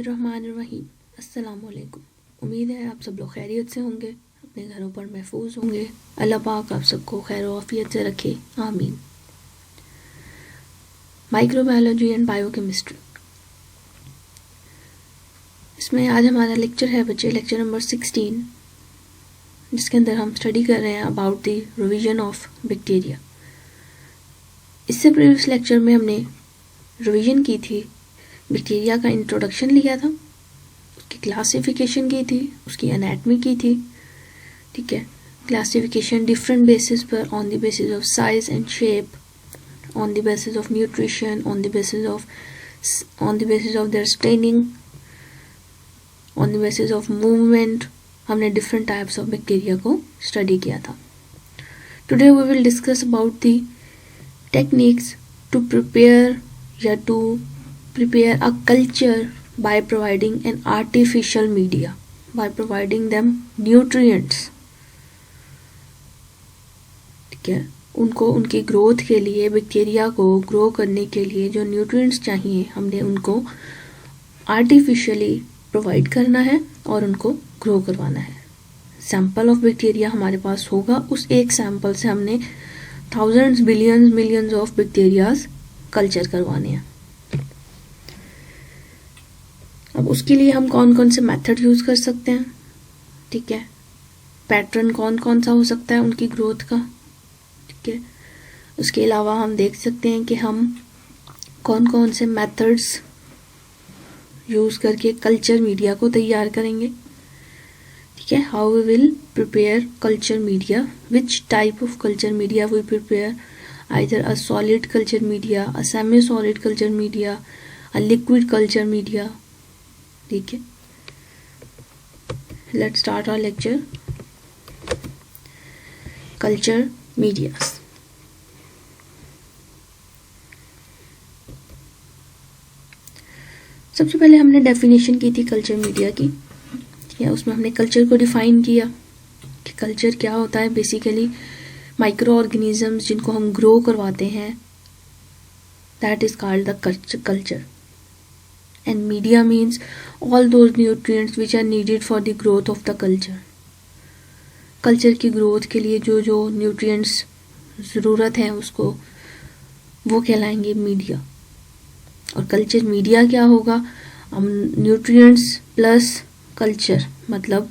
बिस्मिल्लाहिर्रहमानिर्रहीम। अस्सलाम वालेकुम। उम्मीद है आप सब लोग खैरियत से होंगे, अपने घरों पर महफूज होंगे। अल्लाह पाक आप सबको खैर और आफियत से रखे, आमीन। माइक्रोबायोलॉजी एंड बायोकेमिस्ट्री, इसमें आज हमारा लेक्चर है बच्चे, लेक्चर नंबर 16, जिसके अंदर हम स्टडी कर रहे हैं about the revision of bacteria. इससे प्रीवियस लेक्चर में हमने रिवीजन की थी, बैक्टीरिया का इंट्रोडक्शन लिया था, उसकी क्लासिफिकेशन की थी, उसकी एनाटमी की थी। ठीक है, क्लासिफिकेशन डिफरेंट बेसिस पर, on the basis of size and shape, on the basis of nutrition, on the basis of their staining, on the basis of movement. हमने डिफरेंट टाइप्स ऑफ बैक्टीरिया को study किया था। Today we will discuss about the techniques to prepare a culture by providing an artificial media, by providing them nutrients। ठीक है, उनको उनकी growth के लिए, बैक्टीरिया को ग्रो करने के लिए जो न्यूट्रिएंट्स चाहिए, हमने उनको आर्टिफिशियली प्रोवाइड करना है और उनको ग्रो करवाना है। सैंपल ऑफ बैक्टीरिया हमारे पास होगा, उस एक सैंपल से हमने thousands, billions, millions of bacterias culture करवाने हैं। अब उसके लिए हम कौन कौन से मेथड यूज कर सकते हैं, ठीक है, पैटर्न कौन कौन सा हो सकता है उनकी ग्रोथ का। ठीक है, उसके अलावा हम देख सकते हैं कि हम कौन कौन से मेथड्स यूज करके कल्चर मीडिया को तैयार करेंगे। ठीक है, how we will prepare culture media, which type of culture media we prepare, either a solid culture media, a semi solid culture media, a liquid culture media. ठीक है, let's start our lecture. Culture medias. सबसे पहले हमने definition की थी culture media की, या उसमें हमने कल्चर को डिफाइन किया कि कल्चर क्या होता है। बेसिकली माइक्रो ऑर्गेनिजम्स जिनको हम ग्रो करवाते हैं, that is called the culture. And media means all those nutrients which are needed for the growth of the culture। Culture की ग्रोथ के लिए जो जो न्यूट्रिएंट्स ज़रूरत है उसको, वो कहलाएंगे मीडिया। और कल्चर मीडिया क्या होगा, हम न्यूट्रिएंट्स प्लस कल्चर, मतलब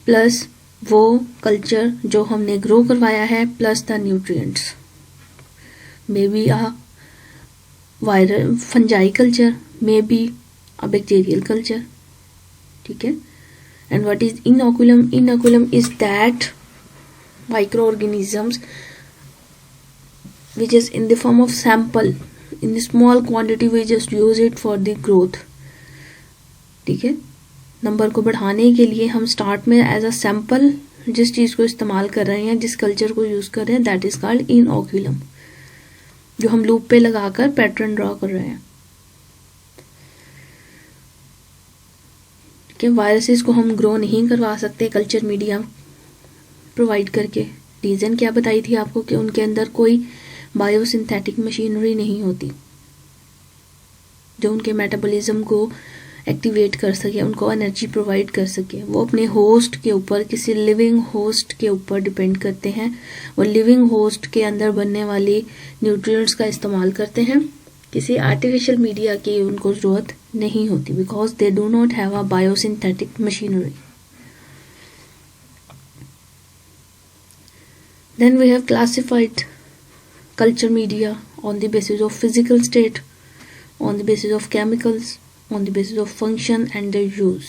प्लस वो कल्चर जो हमने ग्रो करवाया है plus the nutrients. May be a viral fungi culture, may be a bacterial culture। ठीक है, and what is inoculum? Inoculum is that microorganisms which is in the form of sample, in the small quantity we just use it for the growth। ठीक है, number को बढ़ाने के लिए हम start में एज अ सैंपल जिस चीज को इस्तेमाल कर रहे हैं, जिस कल्चर को यूज कर रहे हैं, दैट इज कॉल्ड इनोकुलम, जो हम लूप पे लगाकर पैटर्न ड्रॉ कर रहे हैं। कि वायरसेस को हम ग्रो नहीं करवा सकते कल्चर मीडिया प्रोवाइड करके। रीज़न क्या बताई थी आपको, कि उनके अंदर कोई बायोसिंथेटिक मशीनरी नहीं होती जो उनके मेटाबॉलिज्म को एक्टिवेट कर सके, उनको एनर्जी प्रोवाइड कर सके। वो अपने होस्ट के ऊपर, किसी लिविंग होस्ट के ऊपर डिपेंड करते हैं। वो लिविंग होस्ट के अंदर बनने वाले न्यूट्रिएंट्स का इस्तेमाल करते हैं। किसी आर्टिफिशियल मीडिया की उनको जरूरत नहीं होती, because they do not have a biosynthetic machinery. Then we have classified culture media on the basis of physical state, on the basis of chemicals, on the basis of function and their use.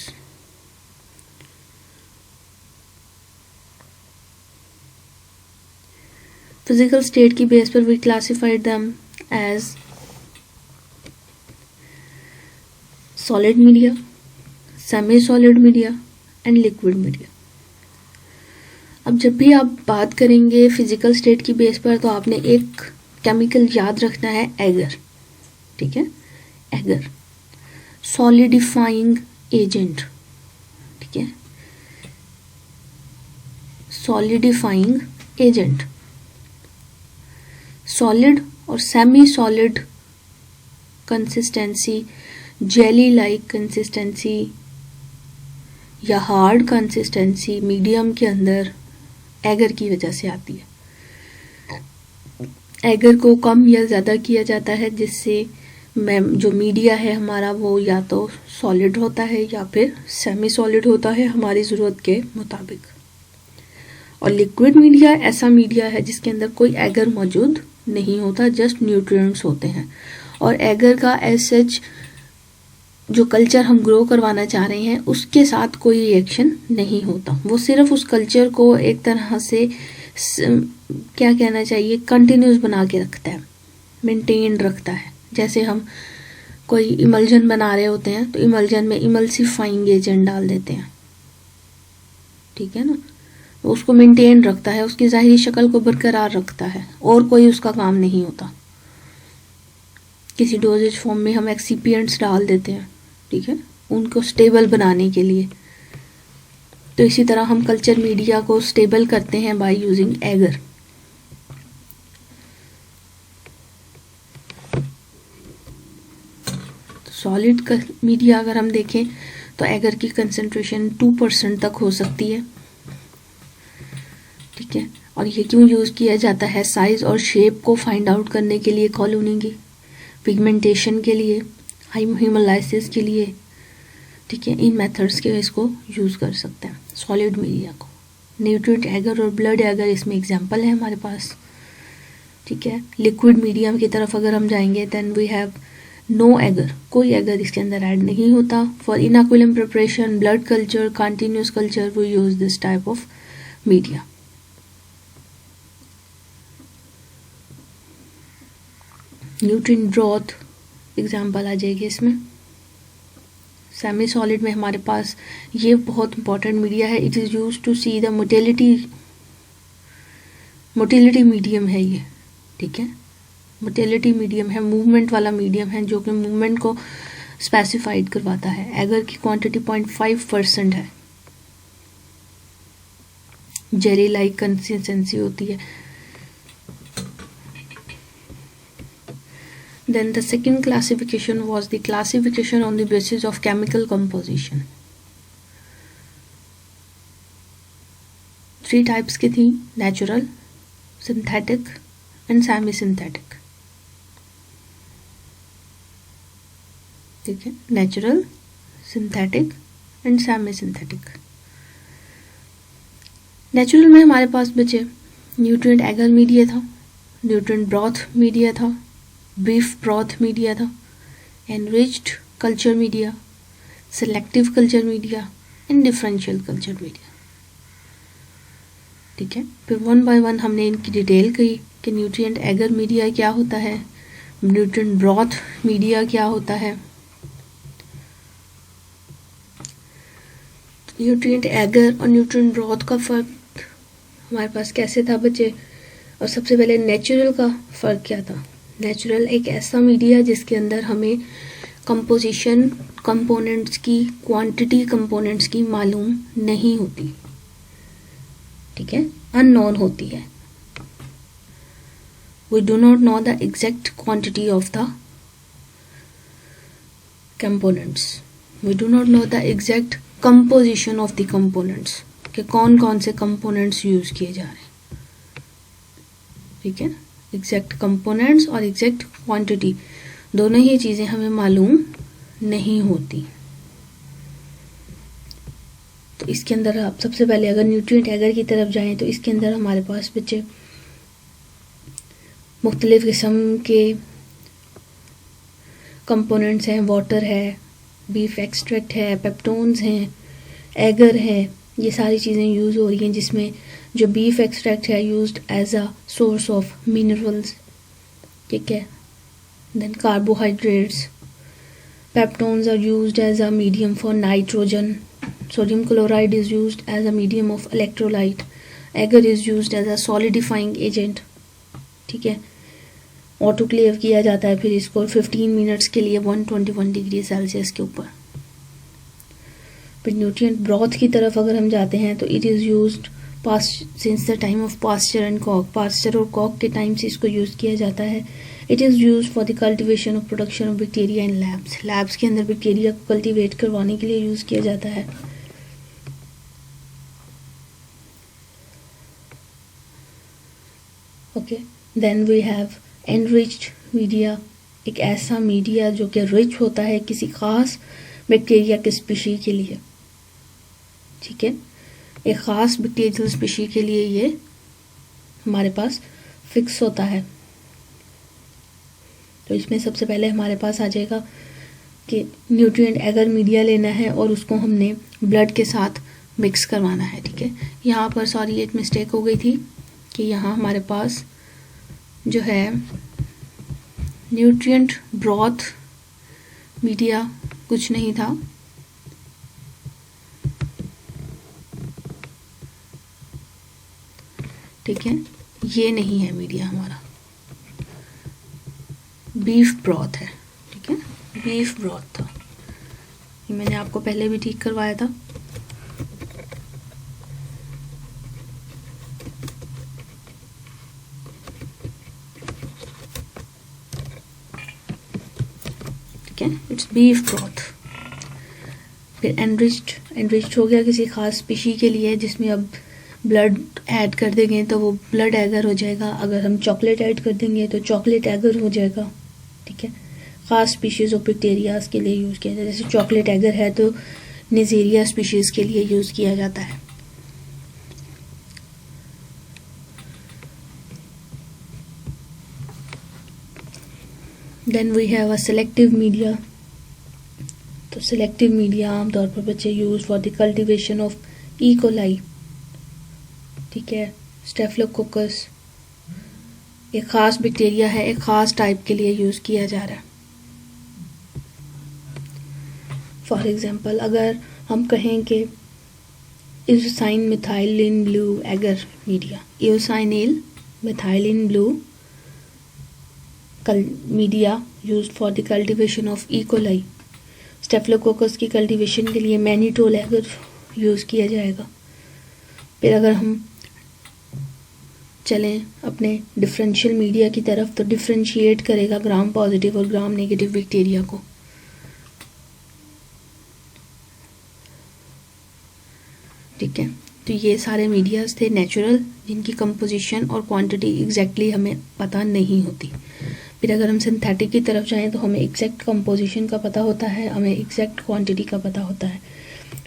Physical state की base पर we classified them as solid media, semi solid media and liquid media. अब जब भी आप बात करेंगे physical state की base पर, तो आपने एक केमिकल याद रखना है, एगर। ठीक है, एगर सॉलिडिफाइंग एजेंट। ठीक है, सॉलिडिफाइंग एजेंट। सॉलिड और semi solid consistency jelly like consistency या हार्ड कंसिस्टेंसी मीडियम के अंदर एगर की वजह से आती है। एगर को कम या ज़्यादा किया जाता है, जिससे जो मीडिया है हमारा वो या तो सॉलिड होता है या फिर सेमी सॉलिड होता है हमारी ज़रूरत के मुताबिक। और लिक्विड मीडिया ऐसा मीडिया है जिसके अंदर कोई एगर मौजूद नहीं होता, जस्ट न्यूट्रिएंट्स होते हैं। और एगर का एज सच जो कल्चर हम ग्रो करवाना चाह रहे हैं उसके साथ कोई रिएक्शन नहीं होता, वो सिर्फ उस कल्चर को एक तरह से क्या कहना चाहिए, कंटिन्यूस बना के रखता है, मेंटेन रखता है। जैसे हम कोई इमल्जन बना रहे होते हैं तो इमल्जन में इमल्सिफाइंग एजेंट डाल देते हैं, ठीक है ना, उसको मेंटेन रखता है, उसकी ज़ाहिरी शक्ल को बरकरार रखता है, और कोई उसका काम नहीं होता। किसी डोजेज फॉर्म में हम एक्सिपिएंट्स डाल देते हैं, ठीक है, उनको स्टेबल बनाने के लिए। तो इसी तरह हम कल्चर मीडिया को स्टेबल करते हैं by using agar. Solid media अगर हम देखें तो एगर की कंसंट्रेशन 2% तक हो सकती है, ठीक है। और ये क्यों यूज़ किया जाता है, साइज और शेप को फाइंड आउट करने के लिए कॉलोनी की, पिगमेंटेशन के लिए, हीमोलाइसिस के लिए, ठीक है। इन मेथड्स के इसको यूज़ कर सकते हैं सॉलिड मीडिया को। न्यूट्रिएंट एगर और ब्लड एगर इसमें एग्जांपल है हमारे पास, ठीक है। लिक्विड मीडियम की तरफ अगर हम जाएंगे then we have no agar, कोई एगर इसके अंदर ऐड नहीं होता। For in equilibrium preparation, blood culture, continuous culture, we use this type of media. Nutrient broth example आ जाएगी इसमें। सेमी सॉलिड में हमारे पास ये बहुत इंपॉर्टेंट मीडिया है, it is use to see the motility medium है ये, ठीक है। मोटिलिटी मीडियम है, मूवमेंट वाला मीडियम है, जो कि मूवमेंट को स्पेसिफाइड करवाता है। एगर की क्वांटिटी 0.5% है, जेली लाइक कंसिस्टेंसी होती है। Then the second classification was the classification on the basis of chemical composition. 3 types की थी, natural, synthetic and semi-synthetic, ठीक है। Natural, synthetic and semi synthetic. Natural में हमारे पास बचे न्यूट्रिएंट एगर मीडिया था, न्यूट्रिएंट ब्रॉथ मीडिया था, बीफ ब्रॉथ मीडिया था, enriched culture media, selective culture media and differential culture media, ठीक है। फिर 1 बाय 1 हमने इनकी डिटेल की कि न्यूट्रिएंट एगर मीडिया क्या होता है, न्यूट्रिएंट ब्रॉथ मीडिया क्या होता है। न्यूट्रिएंट एगर और न्यूट्रिएंट ब्रॉथ का फ़र्क हमारे पास कैसे था बच्चे, और सबसे पहले नेचुरल का फ़र्क क्या था। नेचुरल एक ऐसा मीडिया जिसके अंदर हमें कंपोजिशन कंपोनेंट्स की, क्वांटिटी कंपोनेंट्स की मालूम नहीं होती, ठीक है, अननोन होती है। We do not know the exact quantity of the components, we do not know the exact composition of the components, कि कौन कौन से कंपोनेंट्स यूज किए जा रहे हैं, ठीक है। एग्जैक्ट कंपोनेंट्स और एग्जैक्ट क्वांटिटी दोनों ही चीज़ें हमें मालूम नहीं होती। तो इसके अंदर आप सबसे पहले अगर न्यूट्रिएंट एगर की तरफ जाएं तो इसके अंदर हमारे पास बच्चे मुख्तलिफ किस्म के कंपोनेंट्स हैं, वाटर है, बीफ एक्सट्रैक्ट है, पेप्टोन्स हैं, एगर है, ये सारी चीज़ें यूज़ हो रही हैं, जिसमें जो बीफ एक्सट्रैक्ट है used as a source of minerals, ठीक है। Then carbohydrates, peptones are used as a medium for nitrogen, sodium chloride is used as a medium of electrolyte, agar is used as a solidifying agent, ठीक है। Autoclave किया जाता है फिर इसको 15 minutes के लिए 121 डिग्री सेल्सियस के ऊपर। फिर न्यूट्रिएंट ब्रॉथ की तरफ अगर हम जाते हैं तो it is used since the time of Pasteur and Koch, Pasteur और कॉक के टाइम से इसको यूज़ किया जाता है it is use for the cultivation और production of bacteria in labs. Labs के अंदर बैक्टीरिया को कल्टिवेट करवाने के लिए यूज़ किया जाता है। Okay, then we have enriched media, एक ऐसा मीडिया जो कि रिच होता है किसी खास बैक्टीरिया के स्पीशी के लिए। ठीक है, एक ख़ास बैक्टीरियल स्पीशी के लिए ये हमारे पास फिक्स होता है। तो इसमें सबसे पहले हमारे पास आ जाएगा कि न्यूट्रिएंट एगर मीडिया लेना है और उसको हमने ब्लड के साथ मिक्स करवाना है। ठीक है, यहाँ पर सॉरी एक मिस्टेक हो गई थी कि यहाँ हमारे पास जो है न्यूट्रिएंट ब्रॉथ मीडिया कुछ नहीं था। ठीक है, ये नहीं है मीडिया हमारा, बीफ ब्रॉथ है। ठीक है, बीफ ब्रॉथ था, ये मैंने आपको पहले भी ठीक करवाया था। ठीक है, इट्स बीफ ब्रॉथ। फिर एनरिच्ड हो गया किसी खास स्पीशी के लिए, जिसमें अब ब्लड ऐड कर देंगे तो वो ब्लड एगर हो जाएगा। अगर हम चॉकलेट ऐड कर देंगे तो चॉकलेट एगर हो जाएगा। ठीक है, खास स्पीशीज ऑफ बैक्टीरियाज के लिए यूज़ किया जाता है। जैसे चॉकलेट एगर है तो निजेरिया स्पीशीज के लिए यूज़ किया जाता है। Then we have a selective media. तो सेलेक्टिव मीडिया आमतौर पर बच्चे use for the cultivation of E coli. ठीक है, स्टेफिलोकोकस एक ख़ास बैक्टीरिया है, एक ख़ास टाइप के लिए यूज़ किया जा रहा है। फॉर एग्जांपल अगर हम कहें कि eosin methylene blue agar media, eosin methylene blue media used for the cultivation of E coli. Staphylococcus की कल्टिवेशन के लिए मैनीटोल एगर यूज़ किया जाएगा। फिर अगर हम चलें अपने डिफरेंशियल मीडिया की तरफ, तो डिफरेंशिएट करेगा ग्राम पॉजिटिव और ग्राम नेगेटिव बैक्टीरिया को। ठीक है, तो ये सारे मीडियाज थे नेचुरल, जिनकी कंपोजिशन और क्वांटिटी एग्जैक्टली हमें पता नहीं होती। फिर अगर हम सिंथेटिक की तरफ जाएं तो हमें एग्जैक्ट कंपोजिशन का पता होता है, हमें एग्जैक्ट क्वांटिटी का पता होता है।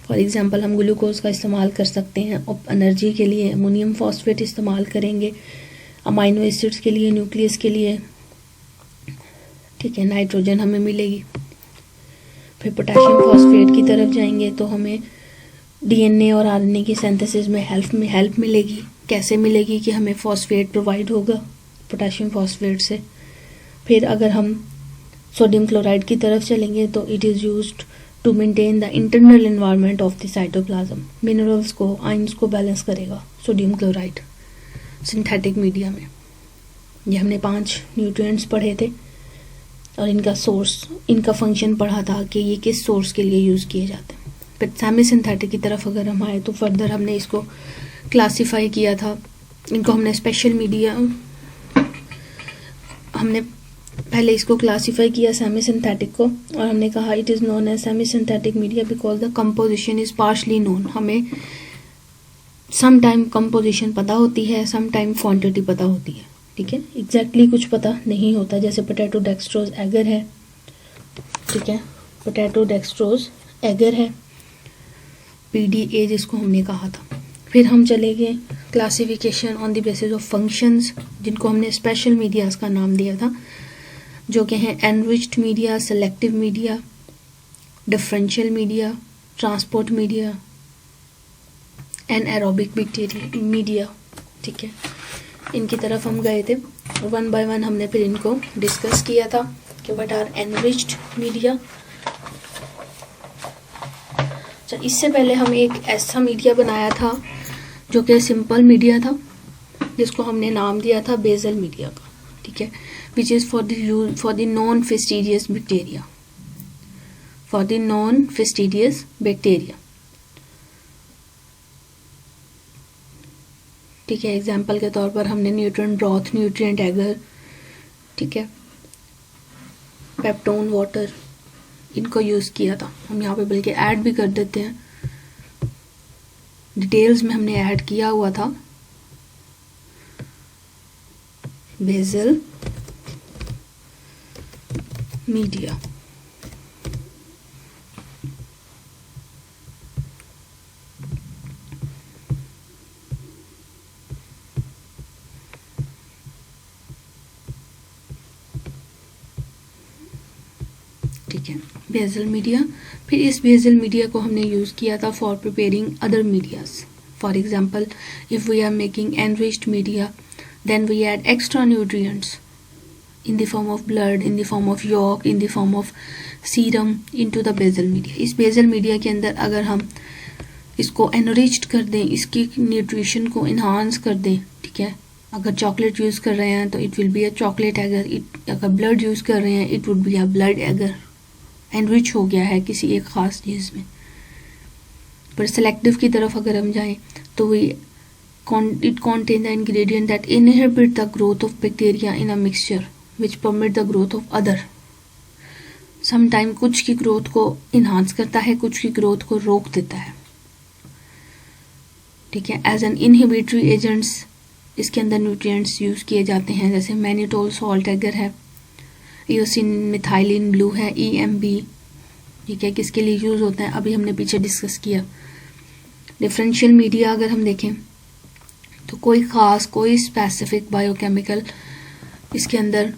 फॉर एग्जांपल हम ग्लूकोज का इस्तेमाल कर सकते हैं और एनर्जी के लिए अमोनियम फॉस्फेट इस्तेमाल करेंगे, अमाइनो एसिड्स के लिए, न्यूक्लियस के लिए। ठीक है, नाइट्रोजन हमें मिलेगी। फिर पोटेशियम फॉस्फेट की तरफ जाएंगे तो हमें डीएनए और आरएनए की सिंथेसिस में हेल्प मिलेगी। कैसे मिलेगी कि हमें फॉस्फेट प्रोवाइड होगा पोटेशियम फॉस्फेट से। फिर अगर हम सोडियम क्लोराइड की तरफ चलेंगे तो it is used to maintain the internal environment of the cytoplasm. Minerals को, आयंस को बैलेंस करेगा सोडियम क्लोराइड सिंथेटिक मीडिया में। ये हमने 5 न्यूट्रिएंट्स पढ़े थे और इनका फंक्शन पढ़ा था कि ये किस सोर्स के लिए यूज़ किए जाते हैं। फिर सेमी सिंथेटिक की तरफ अगर हम आए तो फर्दर हमने इसको क्लासीफाई किया था। इनको हमने स्पेशल मीडिया, हमने पहले इसको क्लासीफाई किया सेमी सिंथेटिक को, और हमने कहा it is known as semi synthetic media because the composition is partially known. हमें सम टाइम कंपोजिशन पता होती है, सम टाइम क्वांटिटी पता होती है। ठीक है, एग्जैक्टली कुछ पता नहीं होता। जैसे पोटैटो डेक्सट्रोज एगर है। ठीक है, पोटैटो डेक्सट्रोज एगर है, पीडीए जिसको हमने कहा था। फिर हम चले गए classification on the basis of functions, जिनको हमने स्पेशल मीडियाज का नाम दिया था, जो कि हैं enriched media, selective media, differential media, transport media, anaerobic bacteria media. ठीक है, इनकी तरफ हम गए थे, वन बाय वन हमने फिर इनको डिस्कस किया था कि व्हाट आर एनरिच्ड मीडिया। इससे पहले हम एक ऐसा मीडिया बनाया था जो कि सिंपल मीडिया था, जिसको हमने नाम दिया था बेसल मीडिया का। ठीक है, which is for the non fastidious bacteria, for the non fastidious bacteria. ठीक है, एग्जाम्पल के तौर पर हमने न्यूट्रिएंट ब्रॉथ, न्यूट्रिएंट एगर, ठीक है, पेप्टोन वाटर, इनको यूज़ किया था। हम यहाँ पे बल्कि ऐड भी कर देते हैं, डिटेल्स में हमने ऐड किया हुआ था। बेजल मीडिया, ठीक है, बेजल मीडिया। फिर इस बेजल मीडिया को हमने यूज़ किया था for preparing other medias. For example, if we are making enriched media, then we add extra nutrients in the form of blood, in the form of yolk, in the form of serum into the basal media। इस basal media के अंदर अगर हम इसको enriched कर दें, इसकी nutrition को enhance कर दें, ठीक है, अगर चॉकलेट यूज़ कर रहे हैं तो it will be a chocolate agar, अगर ब्लड यूज़ कर रहे हैं it would be a blood agar, enrich हो गया है किसी एक ख़ास चीज़ में। पर सेलेक्टिव की तरफ अगर हम जाएं तो it contains the ingredient that inhibit the growth of bacteria in a mixture which permit the growth of other। Sometime कुछ की ग्रोथ को इन्हांस करता है, कुछ की ग्रोथ को रोक देता है, ठीक है। एज एन इनहिबिटरी एजेंट्स इसके अंदर न्यूट्रिएंट्स यूज़ किए जाते हैं, जैसे मैनिटोल सॉल्ट एगर है, ईओसिन मिथाइलिन ब्लू है, EMB, ठीक है, किसके लिए यूज़ होता है अभी हमने पीछे डिस्कस किया। डिफरेंशियल मीडिया अगर हम देखें तो कोई ख़ास, कोई स्पेसिफिक बायोकेमिकल इसके अंदर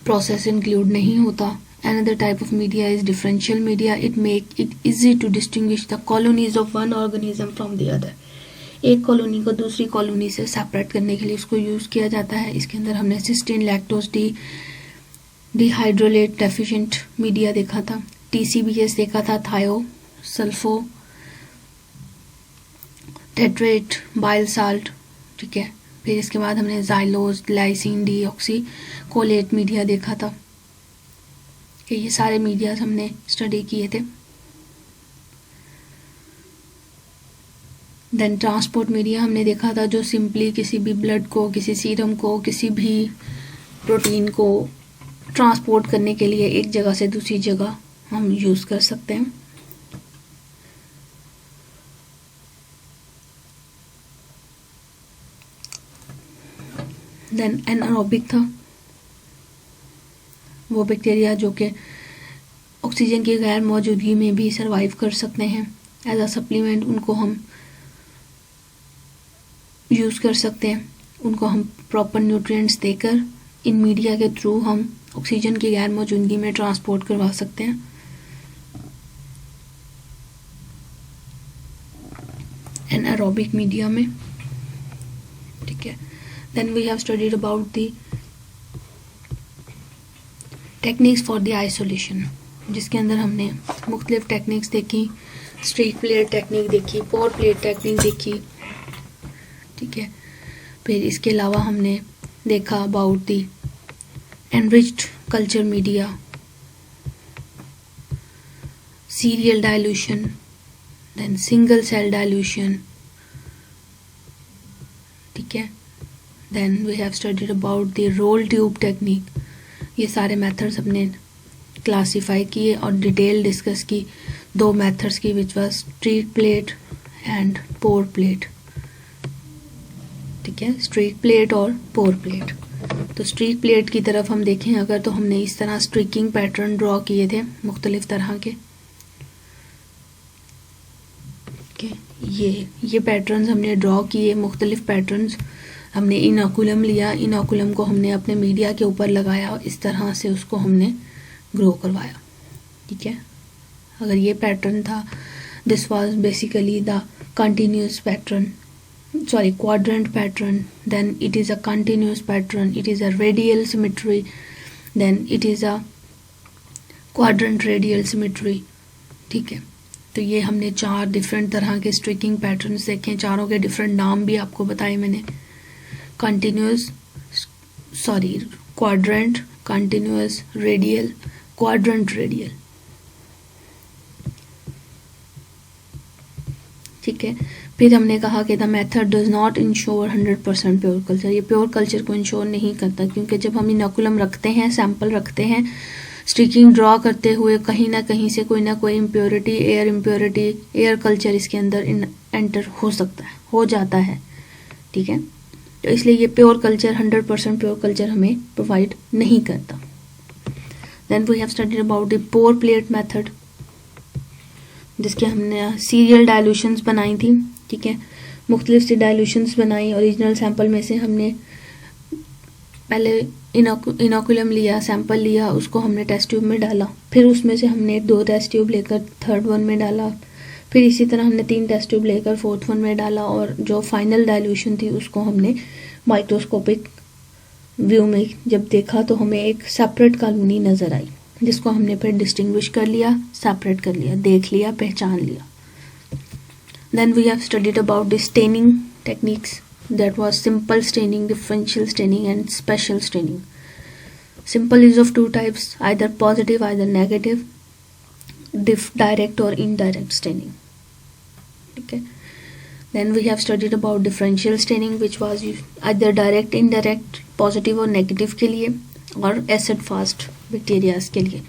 प्रोसेस इंक्लूड नहीं होता। Another type of media is differential media. It make it easy to distinguish the colonies of one organism from the other। एक कॉलोनी को दूसरी कॉलोनी से सेपरेट करने के लिए इसको यूज़ किया जाता है। इसके अंदर हमने सिस्टीन, लैक्टोज डिहाइड्रोलेट डेफिशिएंट मीडिया देखा था, TCBS देखा था, थायो सल्फो टेट्रेट बाइल साल्ट, ठीक है। फिर इसके बाद हमने xylose glycine deoxy collate media देखा था कि ये सारे मीडियाज हमने स्टडी किए थे। देन ट्रांसपोर्ट मीडिया हमने देखा था, जो सिंपली किसी भी ब्लड को, किसी सीरम को, किसी भी प्रोटीन को ट्रांसपोर्ट करने के लिए एक जगह से दूसरी जगह हम यूज़ कर सकते हैं। देन एनारोबिक था, वो बैक्टीरिया जो कि ऑक्सीजन की गैर मौजूदगी में भी सरवाइव कर सकते हैं। एज अ सप्लीमेंट उनको हम यूज़ कर सकते हैं, उनको हम प्रॉपर न्यूट्रिएंट्स देकर इन मीडिया के थ्रू हम ऑक्सीजन की गैर मौजूदगी में ट्रांसपोर्ट करवा सकते हैं। एनारोबिक मीडिया में, ठीक है। Then we have studied about the techniques for the isolation, जिसके अंदर हमने मुख्तलिफ टेक्निक्स देखी, स्ट्रीक प्लेट टेक्निक देखी, पोर प्लेट टेक्निक देखी, ठीक है। फिर इसके अलावा हमने देखा about the enriched culture media, serial dilution, then single cell dilution, ठीक है। Then we have studied about the roll tube technique। ये सारे मेथड्स हमने क्लासीफाई किए और डिटेल डिस्कस की दो मेथड्स की, which was streak plate and pour plate, ठीक है, स्ट्रीक प्लेट और पोर प्लेट। तो स्ट्रीक प्लेट की तरफ हम देखें अगर तो हमने इस तरह स्ट्रीकिंग पैटर्न ड्रॉ किए थे मुख्तलिफ तरह के, ये पैटर्न्स हमने ड्रॉ किए, मुख्तलिफ पैटर्न्स। हमने इनोकुलम लिया, इनोकुलम को हमने अपने मीडिया के ऊपर लगाया और इस तरह से उसको हमने ग्रो करवाया, ठीक है। अगर ये पैटर्न था, this was basically the continuous pattern, sorry quadrant pattern, then it is a continuous pattern, it is a radial symmetry, then it is a quadrant radial symmetry, ठीक है। तो ये हमने चार डिफरेंट तरह के स्ट्रिकिंग पैटर्न्स देखे, चारों के डिफरेंट नाम भी आपको बताए मैंने, continuous, sorry quadrant, continuous, radial, quadrant radial, ठीक है। फिर हमने कहा कि the method does not ensure 100% pure culture, ये प्योर कल्चर को इंश्योर नहीं करता, क्योंकि जब हम इनोकुलम रखते हैं, सैंपल रखते हैं, स्टिकिंग ड्रॉ करते हुए कहीं ना कहीं से कोई ना कोई इम्प्योरिटी, एयर कल्चर इसके अंदर एंटर हो सकता है, हो जाता है, ठीक है। तो इसलिए ये प्योर कल्चर 100% प्योर कल्चर हमें प्रोवाइड नहीं करता। Then we have studied about the pour plate method, जिसके हमने सीरियल डायल्यूशंस बनाई थी, ठीक है। मुख्तलिफ सी डायल्यूशंस बनाई। ओरिजिनल सैंपल में से हमने पहले इनोकुलम लिया, सैंपल लिया, उसको हमने टेस्ट ट्यूब में डाला, फिर उसमें से हमने 2 टेस्ट ट्यूब लेकर थर्ड वन में डाला, फिर इसी तरह हमने 3 टेस्ट ट्यूब लेकर फोर्थ वन में डाला, और जो फाइनल डायल्यूशन थी उसको हमने माइक्रोस्कोपिक व्यू में जब देखा तो हमें एक सेपरेट कॉलोनी नज़र आई, जिसको हमने फिर डिस्टिंग्विश कर लिया, सेपरेट कर लिया, देख लिया, पहचान लिया। Then we have studied about the staining techniques, that was simple staining, differential staining and special staining. Simple is of 2 types, either positive, either negative, direct or indirect staining, okay. Then we have studied about differential staining, which was either direct, indirect, positive और negative के लिए, और acid fast bacteria के लिए,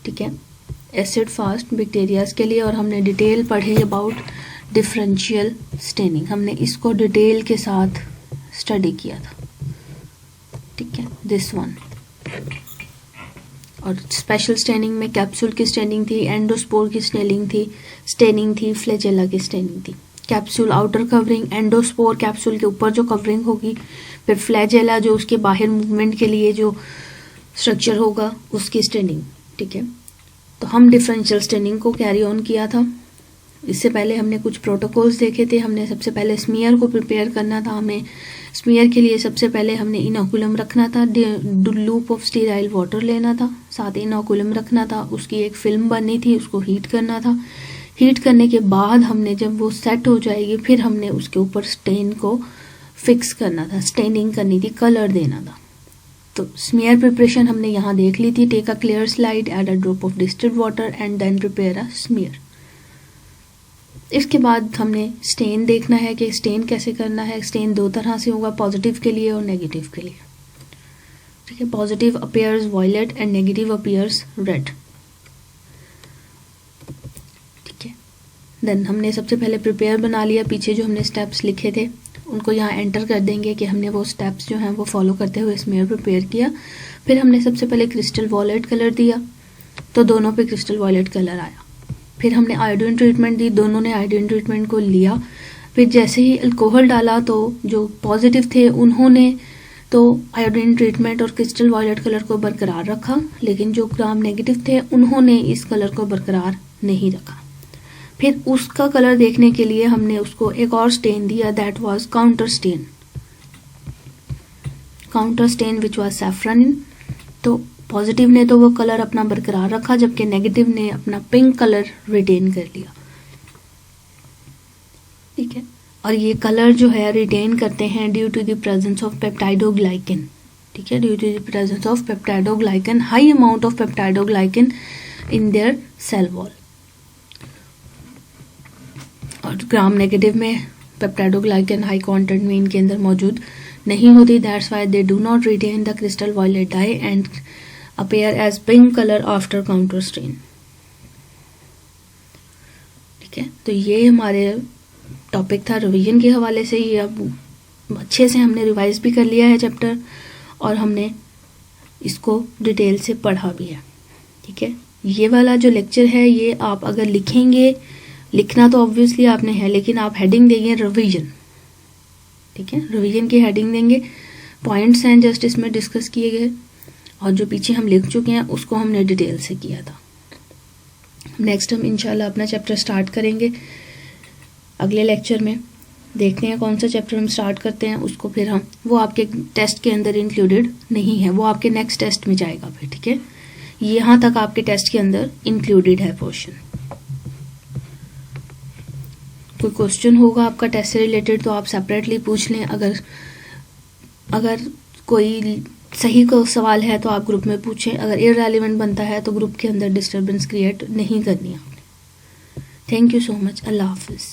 ठीक है, acid fast bacteria के लिए। और हमने डिटेल पढ़ी अबाउट डिफरेंशियल स्टेनिंग, हमने इसको डिटेल के साथ स्टडी किया था, ठीक है, दिस वन। और स्पेशल स्टेनिंग में कैप्सूल की स्टेनिंग थी, एंडोस्पोर की स्टेनिंग थी, फ्लैजेला की स्टेनिंग थी। Capsule outer covering, endospore capsule के ऊपर जो कवरिंग होगी, फिर फ्लैजेला जो उसके बाहर मूवमेंट के लिए जो स्ट्रक्चर होगा उसकी स्टेनिंग, ठीक है। तो हम डिफरेंशियल स्टेनिंग को कैरी ऑन किया था। इससे पहले हमने कुछ प्रोटोकॉल्स देखे थे। हमने सबसे पहले स्मीयर को प्रिपेयर करना था। हमें स्मीयर के लिए सबसे पहले हमने इनोकुलम रखना था, लूप ऑफ स्टीराइल वाटर लेना था, साथ ही इनोकुलम रखना था, उसकी एक फिल्म बननी थी, उसको हीट करना था। हीट करने के बाद हमने जब वो सेट हो जाएगी फिर हमने उसके ऊपर स्टेन को फिक्स करना था, स्टेनिंग करनी थी, कलर देना था। तो स्मीयर प्रिपरेशन हमने यहाँ देख ली थी। Take a clear slide, add a drop of distilled water and then prepare a smear. इसके बाद हमने स्टेन देखना है कि स्टेन कैसे करना है। स्टेन 2 तरह से होगा, पॉजिटिव के लिए और नेगेटिव के लिए, ठीक है। Positive appears violet and negative appears red, ठीक है। देन हमने सबसे पहले प्रिपेयर बना लिया। पीछे जो हमने स्टेप्स लिखे थे उनको यहाँ एंटर कर देंगे कि हमने वो स्टेप्स जो हैं वो फॉलो करते हुए स्मीयर प्रिपेयर किया। फिर हमने सबसे पहले क्रिस्टल वॉयलेट कलर दिया, तो दोनों पे क्रिस्टल वॉयलेट कलर आया। फिर हमने आयोडीन ट्रीटमेंट दी, दोनों ने आयोडीन ट्रीटमेंट को लिया। फिर जैसे ही अल्कोहल डाला तो जो पॉजिटिव थे उन्होंने तो आयोडीन ट्रीटमेंट और क्रिस्टल वॉयलेट कलर को बरकरार रखा, लेकिन जो ग्राम नेगेटिव थे उन्होंने इस कलर को बरकरार नहीं रखा। फिर उसका कलर देखने के लिए हमने उसको एक और स्टेन दिया, that was counter stand which was saffron. तो पॉजिटिव ने तो वो कलर अपना बरकरार रखा, जबकि नेगेटिव ने अपना पिंक कलर रिटेन कर लिया, ठीक है। और ये कलर जो है रिटेन करते हैं due to the presence of peptidoglycan, ठीक है, due to the presence of peptidoglycan, high amount of peptidoglycan in their cell wall. और ग्राम नेगेटिव में पेप्टाइडोग्लाइकन हाई क्वांटिटी में इनके अंदर मौजूद नहीं होती, that's why they do not retain the crystal violet dye and appear as pink color after counter stain, ठीक है। तो ये हमारे टॉपिक था रिवीजन के हवाले से। ये अब अच्छे से हमने रिवाइज भी कर लिया है चैप्टर और हमने इसको डिटेल से पढ़ा भी है, ठीक है। ये वाला जो लेक्चर है ये आप अगर लिखेंगे, लिखना तो ऑब्वियसली आपने है, लेकिन आप हेडिंग देंगे रिवीजन, ठीक है, रिवीजन की हेडिंग देंगे। पॉइंट्स हैं जस्ट इसमें डिस्कस किए गए, और जो पीछे हम लिख चुके हैं उसको हमने डिटेल से किया था। नेक्स्ट हम इंशाल्लाह अपना चैप्टर स्टार्ट करेंगे अगले लेक्चर में। देखते हैं कौन सा चैप्टर हम स्टार्ट करते हैं, उसको फिर हम वो आपके टेस्ट के अंदर इंक्लूडेड नहीं है, वो आपके नेक्स्ट टेस्ट में जाएगा फिर, ठीक है। यहाँ तक आपके टेस्ट के अंदर इंक्लूडेड है पोर्शन। कोई क्वेश्चन होगा आपका टेस्ट से रिलेटेड तो आप सेपरेटली पूछ लें। अगर कोई सही को सवाल है तो आप ग्रुप में पूछें, अगर इररेलेवेंट बनता है तो ग्रुप के अंदर डिस्टर्बेंस क्रिएट नहीं करनी आपने। Thank you so much. अल्लाह हाफिज़।